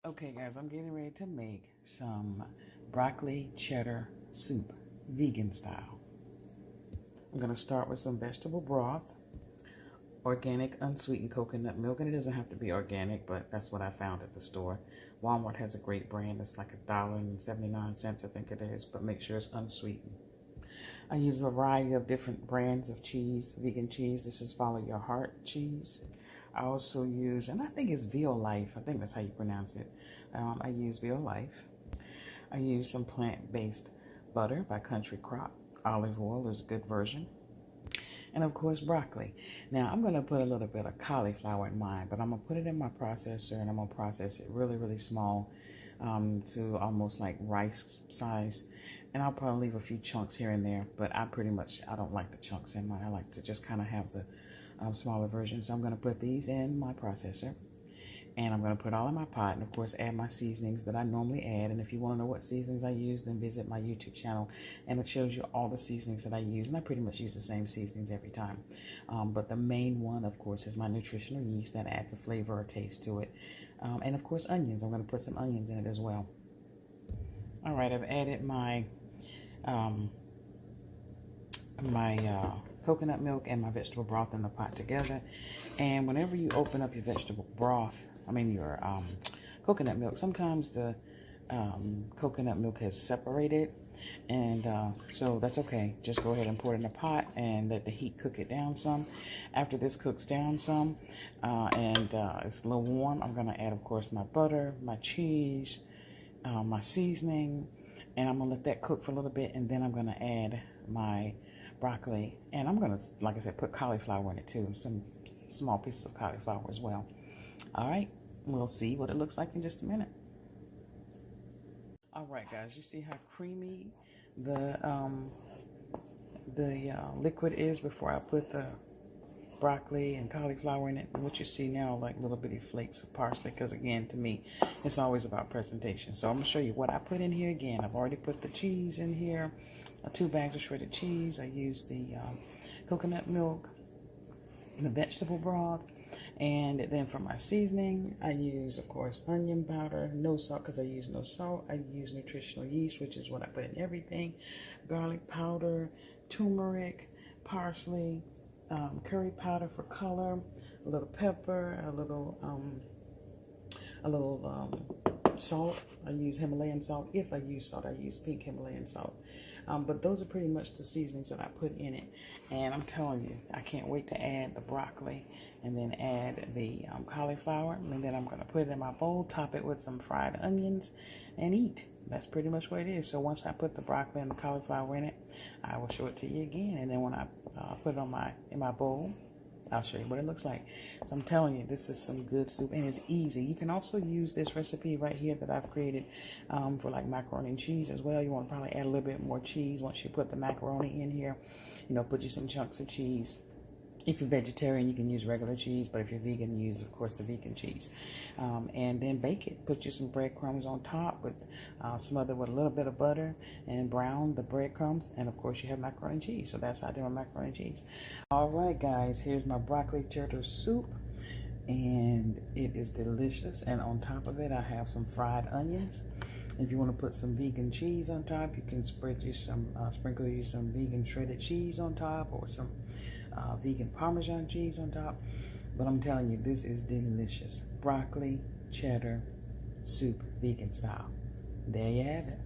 Okay guys, I'm getting ready to make some broccoli cheddar soup, vegan style. I'm going to start with some vegetable broth, organic unsweetened coconut milk, and it doesn't have to be organic, but that's what I found at the store. Walmart has a great brand. It's like $1.79, I think it is, but make sure it's unsweetened. I use a variety of different brands of cheese, vegan cheese. This is Follow Your Heart cheese. I also use, and I think it's Veal Life. I think that's how you pronounce it. I use Veal Life. I use some plant-based butter by Country Crop. Olive oil is a good version. And of course, broccoli. Now, I'm going to put a little bit of cauliflower in mine, but I'm going to put it in my processor and I'm going to process it really, really small to almost like rice size. And I'll probably leave a few chunks here and there, but I don't like the chunks in mine. I like to just kind of have the smaller version. So I'm going to put these in my processor. And I'm going to put all in my pot and, of course, add my seasonings that I normally add. And if you want to know what seasonings I use, then visit my YouTube channel. And it shows you all the seasonings that I use. And I pretty much use the same seasonings every time. But the main one, of course, is my nutritional yeast that adds a flavor or taste to it. And, of course, onions. I'm going to put some onions in it as well. All right, I've added my coconut milk and my vegetable broth in the pot together. And whenever you open up your vegetable broth, your coconut milk, sometimes the coconut milk has separated, and so that's okay. Just go ahead and pour it in a pot and let the heat cook it down some. After this cooks down some and it's a little warm, I'm going to add, of course, my butter, my cheese, my seasoning, and I'm going to let that cook for a little bit, and then I'm going to add my broccoli, and I'm going to, like I said, put cauliflower in it too, some small pieces of cauliflower as well. All right, we'll see what it looks like in just a minute. All right, guys, you see how creamy the liquid is before I put the broccoli and cauliflower in it. And what you see now, like little bitty flakes of parsley, because again, to me, it's always about presentation. So I'm gonna show you what I put in here. Again, I've already put the cheese in here, 2 bags of shredded cheese. I used the coconut milk, the vegetable broth, and then for my seasoning, I use, of course, onion powder, no salt because I use no salt. I use nutritional yeast, which is what I put in everything, garlic powder, turmeric, parsley, curry powder for color, a little pepper, a little salt. I use Himalayan salt. If I use salt, I use pink Himalayan salt. But those are pretty much the seasonings that I put in it. And I'm telling you, I can't wait to add the broccoli and then add the cauliflower. And then I'm going to put it in my bowl, top it with some fried onions, and eat. That's pretty much what it is. So once I put the broccoli and the cauliflower in it, I will show it to you again. And then when I put it in my bowl, I'll show you what it looks like. So I'm telling you, this is some good soup, and it's easy. You can also use this recipe right here that I've created for like macaroni and cheese as well. You want to probably add a little bit more cheese once you put the macaroni in here. Put you some chunks of cheese. If you're vegetarian, you can use regular cheese, but if you're vegan, use, of course, the vegan cheese. And then bake it. Put you some breadcrumbs on top with smother with a little bit of butter and brown the breadcrumbs. And, of course, you have macaroni and cheese. So that's how I do my macaroni and cheese. All right, guys, here's my broccoli cheddar soup. And it is delicious. And on top of it, I have some fried onions. If you want to put some vegan cheese on top, you can sprinkle you some vegan shredded cheese on top, or some vegan Parmesan cheese on top. But I'm telling you, this is delicious. Broccoli cheddar soup, vegan style. There you have it.